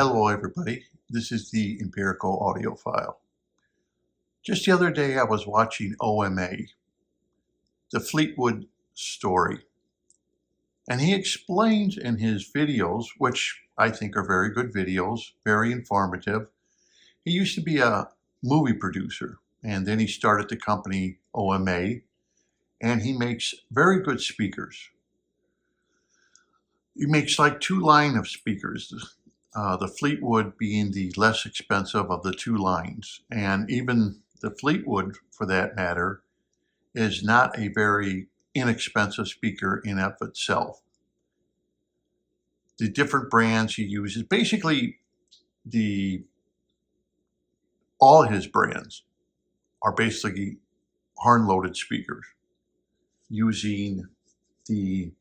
Hello everybody, this is the Empirical Audiophile. Just the other day I was watching OMA, the Fleetwood story, and he explains in his videos, which I think are very good videos, very informative. He used to be a movie producer, and then he started the company OMA, and he makes very good speakers. He makes like two line of speakers. The Fleetwood being the less expensive of the two lines. And even the Fleetwood, for that matter, is not a very inexpensive speaker in and of itself. The different brands he uses, basically all his brands are basically horn-loaded speakers using the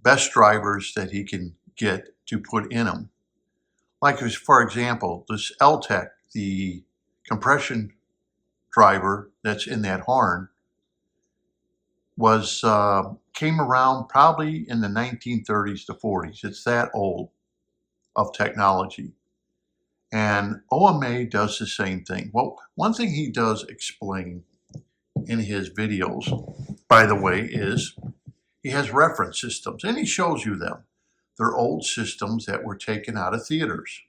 best drivers that he can get to put in them. Like, for example, this LTEC, the compression driver that's in that horn, came around probably in the 1930s to 40s. It's that old of technology. And OMA does the same thing. Well, one thing he does explain in his videos, by the way, is he has reference systems, and he shows you them. They're old systems that were taken out of theaters.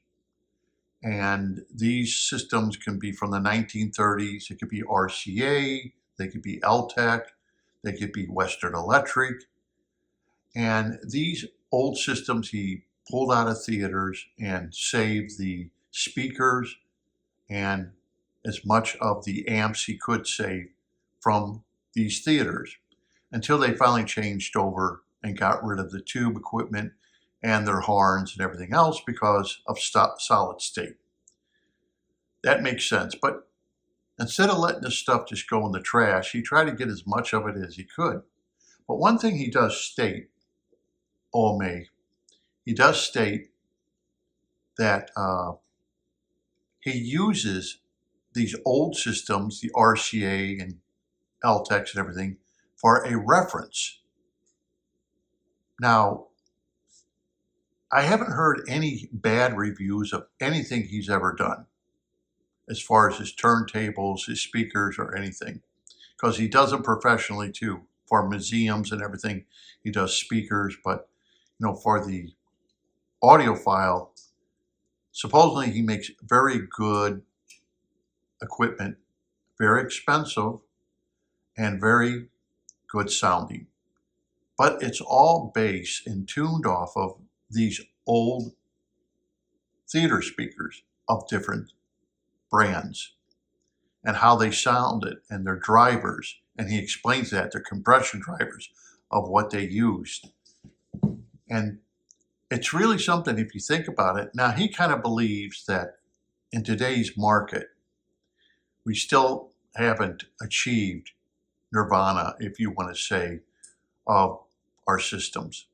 And these systems can be from the 1930s. It could be RCA, they could be LTEC, they could be Western Electric. And these old systems he pulled out of theaters and saved the speakers and as much of the amps he could save from these theaters until they finally changed over and got rid of the tube equipment and their horns and everything else because of solid state. That makes sense. But instead of letting this stuff just go in the trash, he tried to get as much of it as he could. But one thing he does state, OMA, he does state that he uses these old systems, the RCA and LTECs and everything, for a reference. Now, I haven't heard any bad reviews of anything he's ever done as far as his turntables, his speakers, or anything, because he does them professionally too. For museums and everything, he does speakers, but for the audiophile, supposedly he makes very good equipment, very expensive, and very good sounding. But it's all based and tuned off of these old theater speakers of different brands and how they sounded and their drivers. And he explains that, their compression drivers of what they used. And it's really something if you think about it. Now, he kind of believes that in today's market, we still haven't achieved nirvana, if you want to say, of our systems.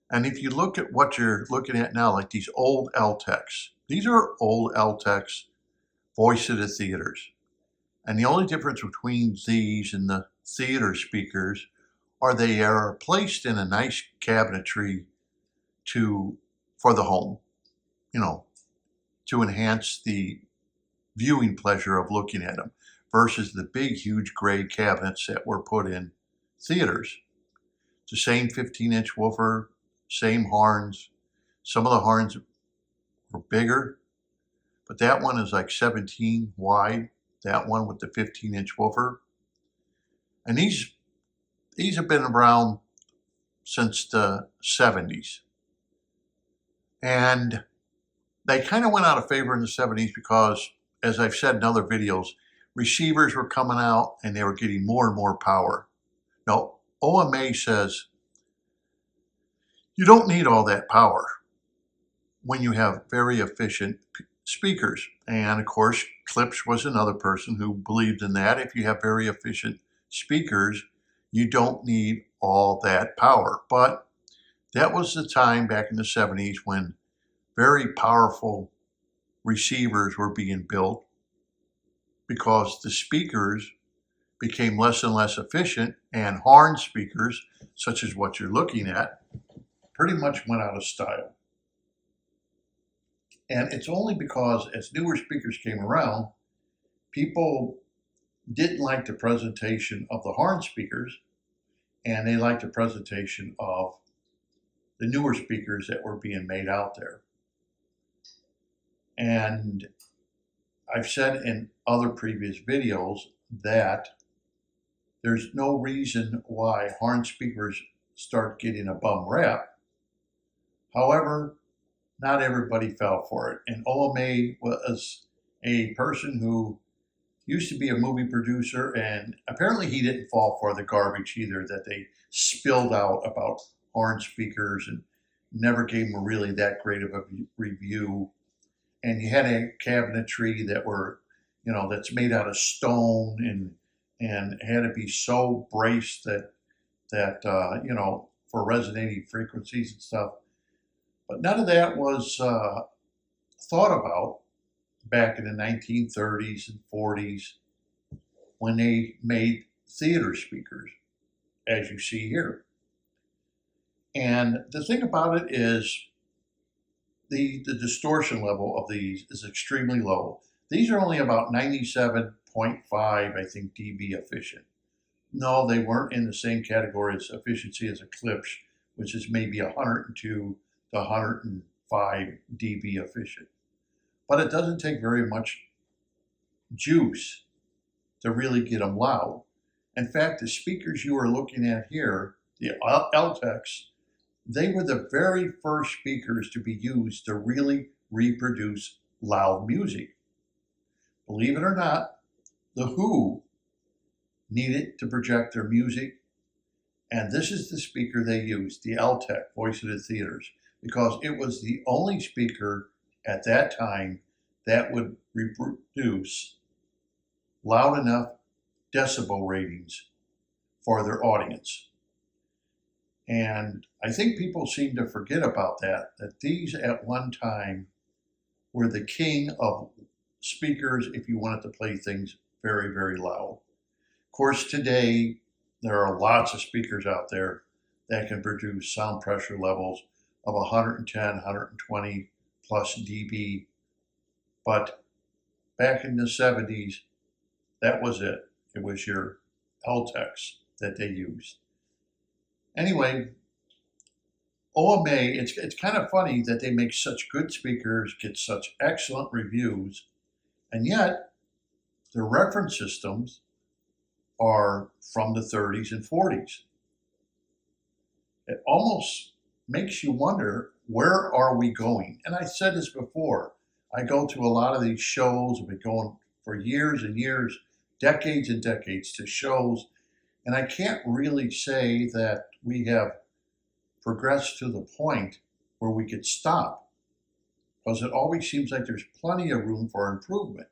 And if you look at what you're looking at now, like these old LTECs, these are old LTECs, voice of the theaters. And the only difference between these and the theater speakers are they are placed in a nice cabinetry for the home, to enhance the viewing pleasure of looking at them versus the big, huge gray cabinets that were put in theaters. It's the same 15-inch woofer, same horns. Some of the horns were bigger, but that one is like 17 wide, that one with the 15-inch woofer. And these have been around since the 70s. And they kind of went out of favor in the 70s because, as I've said in other videos, receivers were coming out and they were getting more and more power. Now, OMA says you don't need all that power when you have very efficient speakers. And of course, Klipsch was another person who believed in that. If you have very efficient speakers, you don't need all that power. But that was the time back in the 70s when very powerful receivers were being built because the speakers became less and less efficient, and horn speakers, such as what you're looking at, pretty much went out of style. And it's only because as newer speakers came around, people didn't like the presentation of the horn speakers, and they liked the presentation of the newer speakers that were being made out there. And I've said in other previous videos that there's no reason why horn speakers start getting a bum rap. However, not everybody fell for it. And OMA was a person who used to be a movie producer, and apparently he didn't fall for the garbage either that they spilled out about horn speakers, and never gave them really that great of a review. And you had a cabinetry that were, that's made out of stone, and had to be so braced that for resonating frequencies and stuff. But none of that was thought about back in the 1930s and 40s when they made theater speakers, as you see here. And the thing about it is the distortion level of these is extremely low. These are only about 97.5, I think, dB efficient. No, they weren't in the same category as efficiency as Eclipse, which is maybe 102 to 105 dB efficient. But it doesn't take very much juice to really get them loud. In fact, the speakers you are looking at here, the LTECs, they were the very first speakers to be used to really reproduce loud music. Believe it or not, The Who needed to project their music, and this is the speaker they used, the LTEC, Voice of the Theaters, because it was the only speaker at that time that would reproduce loud enough decibel ratings for their audience. And I think people seem to forget about that these at one time were the king of speakers if you wanted to play things very, very loud. Of course, today there are lots of speakers out there that can produce sound pressure levels of 110, 120 plus dB. But back in the 70s, that was it. It was your LTECs that they used. Anyway, OMA, it's kind of funny that they make such good speakers, get such excellent reviews, and yet their reference systems are from the 30s and 40s. It almost makes you wonder, where are we going? And I said this before. I go to a lot of these shows. I've been going for years and years, decades and decades to shows, and I can't really say that we have progressed to the point where we could stop, because it always seems like there's plenty of room for improvement.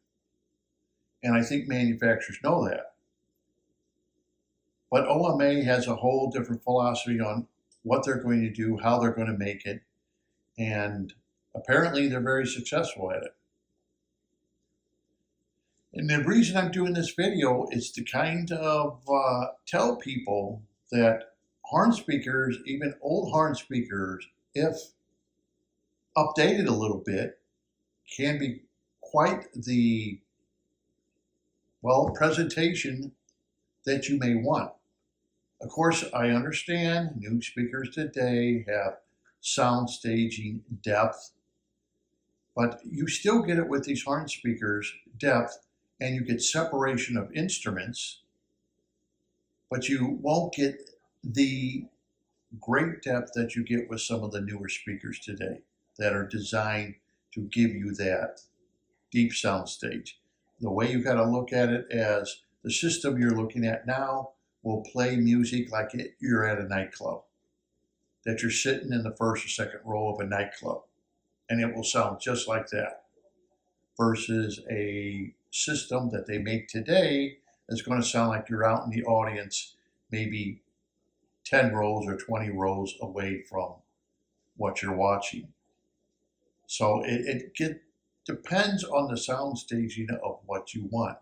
And I think manufacturers know that. But OMA has a whole different philosophy on what they're going to do, how they're going to make it, and apparently they're very successful at it. And the reason I'm doing this video is to kind of tell people that horn speakers, even old horn speakers, if updated a little bit, can be quite the, presentation that you may want. Of course, I understand new speakers today have sound staging depth, but you still get it with these horn speakers, depth, and you get separation of instruments, but you won't get the great depth that you get with some of the newer speakers today that are designed to give you that deep sound stage. The way you got to look at it as the system you're looking at now will play music like you're at a nightclub, that you're sitting in the first or second row of a nightclub, and it will sound just like that, versus a system that they make today that's going to sound like you're out in the audience, maybe 10 rows or 20 rows away from what you're watching. So it depends on the sound staging of what you want.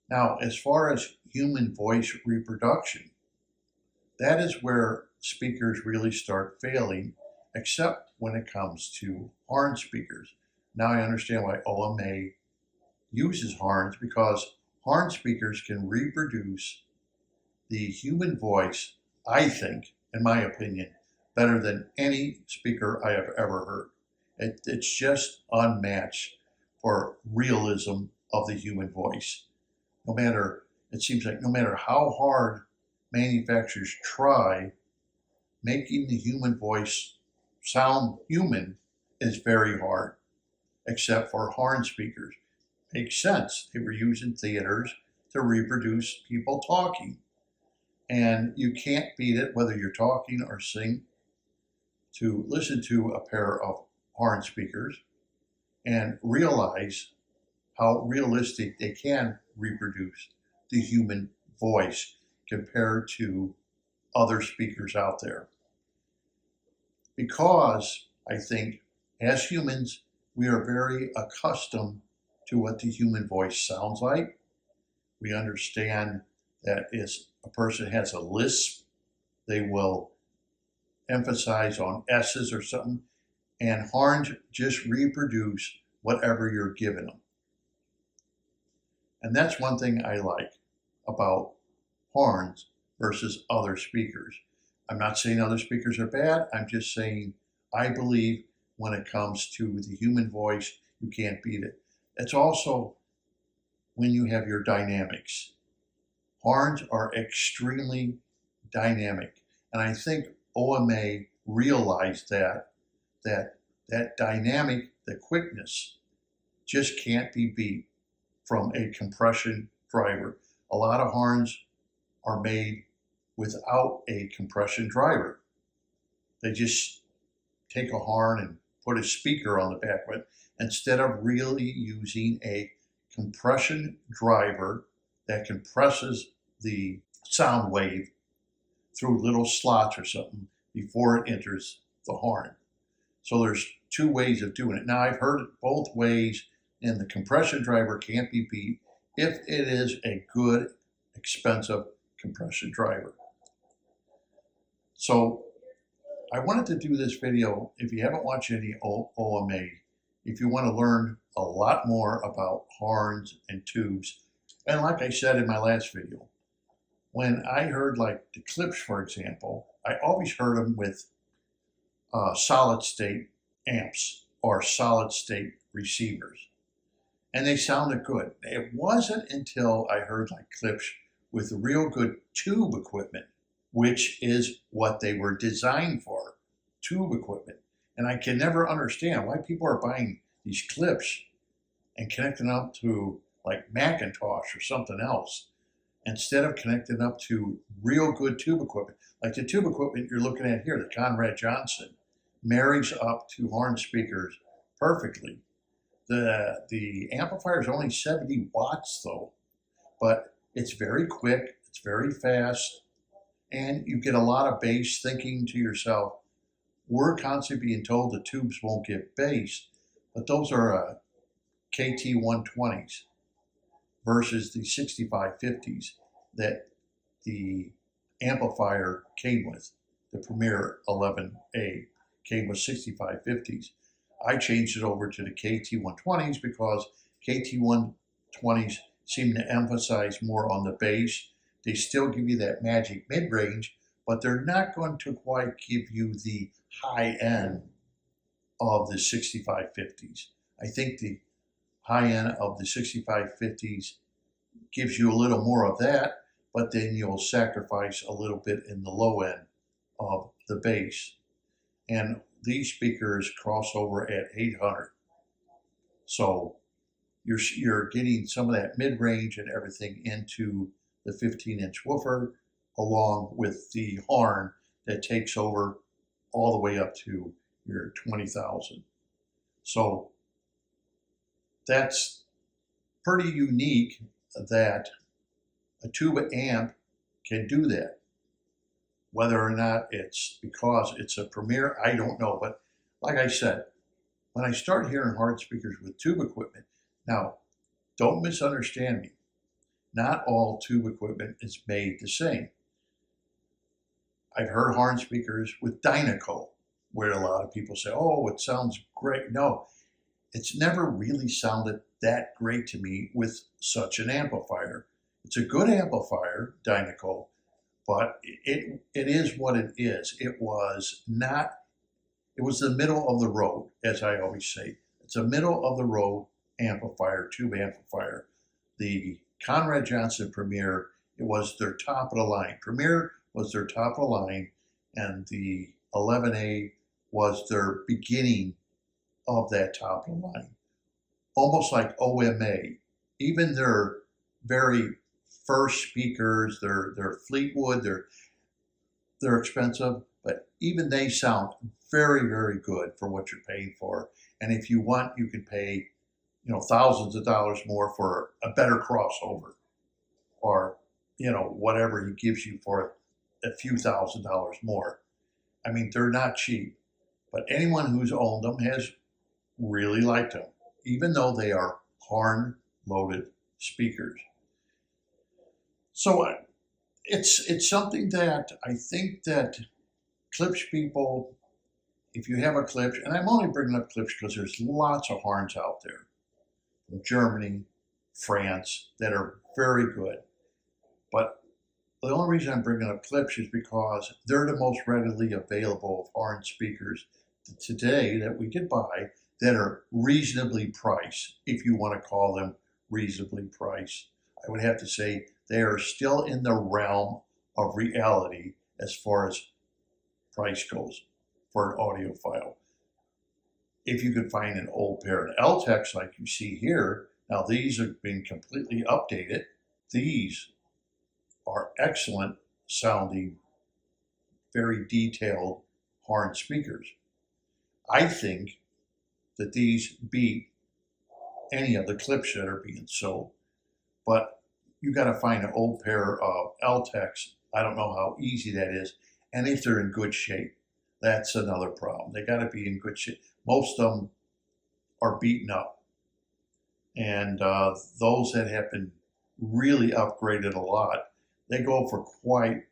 Now, as far as human voice reproduction, that is where speakers really start failing except when it comes to horn speakers. Now I understand why OMA uses horns, because horn speakers can reproduce the human voice, I think, in my opinion, better than any speaker I have ever heard. It's just unmatched for realism of the human voice. It seems like no matter how hard manufacturers try, making the human voice sound human is very hard, except for horn speakers. Makes sense. They were used in theaters to reproduce people talking. And you can't beat it, whether you're talking or sing, to listen to a pair of horn speakers and realize how realistic they can reproduce the human voice compared to other speakers out there. Because I think as humans, we are very accustomed to what the human voice sounds like. We understand that if a person has a lisp, they will emphasize on S's or something, and horns just reproduce whatever you're giving them. And that's one thing I like about horns versus other speakers. I'm not saying other speakers are bad. I'm just saying I believe when it comes to the human voice, you can't beat it. It's also when you have your dynamics. Horns are extremely dynamic. And I think OMA realized that dynamic, the quickness, just can't be beat from a compression driver. A lot of horns are made without a compression driver. They just take a horn and put a speaker on the back of it instead of really using a compression driver that compresses the sound wave through little slots or something before it enters the horn. So there's two ways of doing it. Now I've heard it both ways, and the compression driver can't be beat if it is a good, expensive compression driver. So I wanted to do this video. If you haven't watched any OMA, if you want to learn a lot more about horns and tubes, and like I said in my last video, when I heard like the clips, for example, I always heard them with solid state amps or solid state receivers, and they sounded good. It wasn't until I heard like clips with real good tube equipment, which is what they were designed for, tube equipment. And I can never understand why people are buying these clips and connecting up to like Macintosh or something else, instead of connecting up to real good tube equipment. Like the tube equipment you're looking at here, the Conrad Johnson, marries up to horn speakers perfectly. The amplifier is only 70 watts though, but it's very quick, it's very fast, and you get a lot of bass. Thinking to yourself, we're constantly being told the tubes won't get bass, but those are KT 120s versus the 6550s that the amplifier came with. The Premier 11A came with 6550s. I changed it over to the KT 120s because KT 120s seem to emphasize more on the bass. They still give you that magic mid-range, but they're not going to quite give you the high end of the 6550s. I think the high end of the 6550s gives you a little more of that, but then you'll sacrifice a little bit in the low end of the bass. And these speakers cross over at 800. So you're getting some of that mid-range and everything into the 15-inch woofer, along with the horn that takes over all the way up to your 20,000. So that's pretty unique that a tube amp can do that. Whether or not it's because it's a Premier, I don't know. But like I said, when I start hearing hard speakers with tube equipment, now don't misunderstand me. Not all tube equipment is made the same. I've heard horn speakers with Dynaco, where a lot of people say, oh, it sounds great. No, it's never really sounded that great to me with such an amplifier. It's a good amplifier, Dynaco, but it is what it is. It was not, it was the middle of the road, as I always say. It's a middle of the road amplifier, tube amplifier. The Conrad Johnson Premier, it was their top of the line. Premier was their top of the line, and the 11A was their beginning of that top of the line. Almost like OMA. Even their very first speakers, they're Fleetwood, they're expensive, but even they sound very, very good for what you're paying for. And if you want, you can pay, thousands of dollars more for a better crossover, or, whatever he gives you for a few $1,000s more. I mean, they're not cheap, but anyone who's owned them has really liked them, even though they are horn-loaded speakers. So it's something that I think that Klipsch people, if you have a Klipsch, and I'm only bringing up Klipsch because there's lots of horns out there from Germany, France, that are very good. But the only reason I'm bringing up Klipsch is because they're the most readily available horn speakers today that we could buy that are reasonably priced, if you want to call them reasonably priced. I would have to say they are still in the realm of reality as far as price goes for an audiophile. If you could find an old pair of L-Techs like you see here, now these have been completely updated. These are excellent sounding, very detailed horn speakers. I think that these beat any of the Klipsch that are being sold, but you got to find an old pair of L-Techs. I don't know how easy that is, and if they're in good shape. That's another problem. They got to be in good shape. Most of them are beaten up, and those that have been really upgraded a lot, they go for quite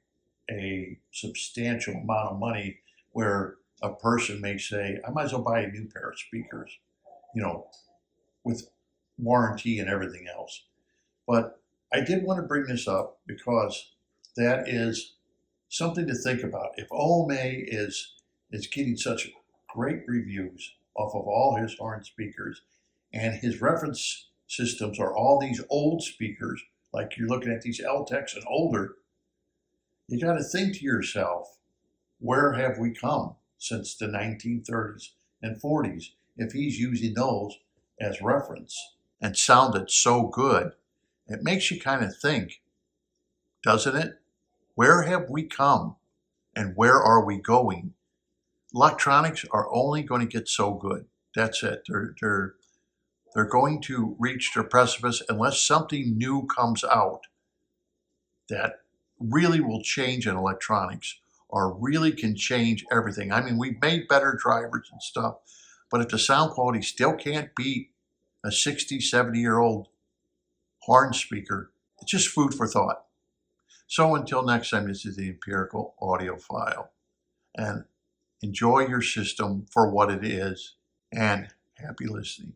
a substantial amount of money, where a person may say, I might as well buy a new pair of speakers, with warranty and everything else. But I did want to bring this up because that is something to think about. If OMA is getting such great reviews off of all his horn speakers, and his reference systems are all these old speakers, like you're looking at these L-Techs and older, you got to think to yourself, where have we come since the 1930s and 40s if he's using those as reference and sounded so good? It makes you kind of think, doesn't it? Where have we come and where are we going? Electronics are only going to get so good. That's it. They're going to reach their precipice unless something new comes out that really will change in electronics, or really can change everything. I mean, we've made better drivers and stuff, but if the sound quality still can't beat a 60, 70-year-old horn speaker, it's just food for thought. So until next time, this is the Empirical Audiophile, and enjoy your system for what it is, and happy listening.